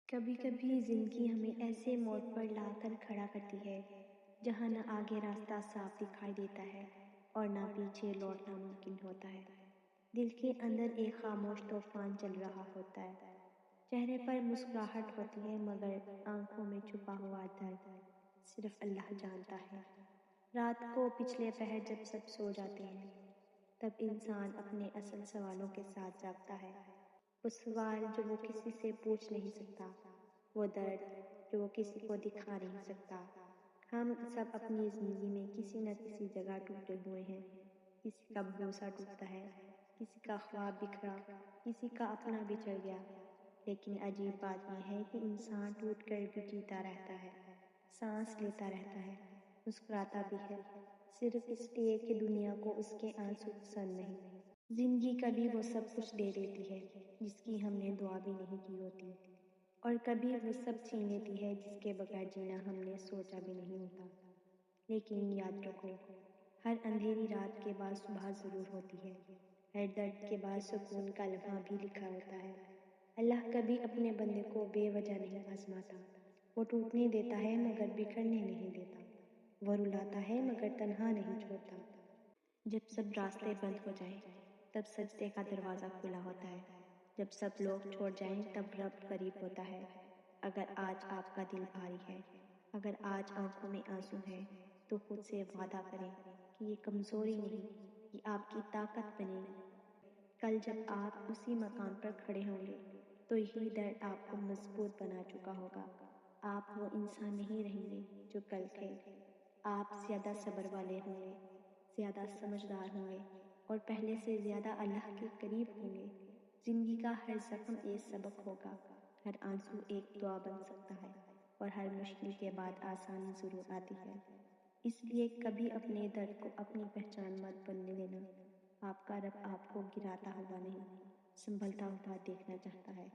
کبھی کبھی زندگی ہمیں ایسے موڑ پر لا کر کھڑا کرتی ہے جہاں نہ آگے راستہ صاف دکھائی دیتا ہے اور نہ پیچھے لوٹنا ممکن ہوتا ہے۔ دل کے اندر ایک خاموش طوفان چل رہا ہوتا ہے، چہرے پر مسکراہٹ ہوتی ہے مگر آنکھوں میں چھپا ہوا درد صرف اللہ جانتا ہے۔ رات کو پچھلے پہر جب سب سو جاتے ہیں تب انسان اپنے اصل سوالوں کے ساتھ جاگتا ہے۔ وہ سوال جو وہ کسی سے پوچھ نہیں سکتا، وہ درد جو وہ کسی کو دکھا نہیں سکتا۔ ہم سب اپنی زندگی میں کسی نہ کسی جگہ ٹوٹے ہوئے ہیں۔ کسی کا بھروسہ ٹوٹتا ہے، کسی کا خواب بکھرا، کسی کا اپنا بچھڑ گیا۔ لیکن عجیب بات یہ ہے کہ انسان ٹوٹ کر بھی جیتا رہتا ہے، سانس لیتا رہتا ہے، مسکراتا بھی ہے، صرف اس لیے کہ دنیا کو اس کے آنسو پسند نہیں۔ زندگی کبھی وہ سب کچھ دے دیتی ہے جس کی ہم نے دعا بھی نہیں کی ہوتی، اور کبھی وہ سب چھین لیتی ہے جس کے بغیر جینا ہم نے سوچا بھی نہیں ہوتا۔ لیکن یاد رکھو، ہر اندھیری رات کے بعد صبح ضرور ہوتی ہے، ہر درد کے بعد سکون کا لمحہ بھی لکھا ہوتا ہے۔ اللہ کبھی اپنے بندے کو بے وجہ نہیں آزماتا، وہ ٹوٹنے دیتا ہے مگر بکھرنے نہیں دیتا، وہ رلاتا ہے مگر تنہا نہیں چھوڑتا۔ جب سب راستے بند ہو جائیں تب سجدے کا دروازہ کھلا ہوتا ہے، جب سب لوگ چھوڑ جائیں تب رب قریب ہوتا ہے۔ اگر آج آپ کا دل بھاری ہے، اگر آج آنکھوں میں آنسو ہے، تو خود سے وعدہ کریں کہ یہ کمزوری نہیں، یہ آپ کی طاقت بنے گی۔ کل جب آپ اسی مقام پر کھڑے ہوں گے تو یہی درد آپ کو مضبوط بنا چکا ہوگا۔ آپ وہ انسان نہیں رہیں گے جو کل تھے، آپ زیادہ صبر والے ہوں گے، زیادہ سمجھدار ہوں گے، اور پہلے سے زیادہ اللہ کے قریب ہوں گے۔ زندگی کا ہر زخم ایک سبق ہوگا، ہر آنسو ایک دعا بن سکتا ہے، اور ہر مشکل کے بعد آسانی ضرور آتی ہے۔ اس لیے کبھی اپنے درد کو اپنی پہچان مت بننے دینا۔ آپ کا رب آپ کو گراتا ہوا نہیں، سنبھلتا ہوا دیکھنا چاہتا ہے۔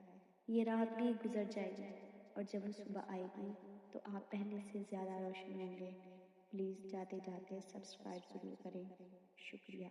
یہ رات بھی گزر جائے گی، اور جب وہ صبح آئے گی تو آپ پہلے سے زیادہ روشن ہوں گے۔ پلیز جاتے جاتے سبسکرائب ضرور کریں۔ شکریہ۔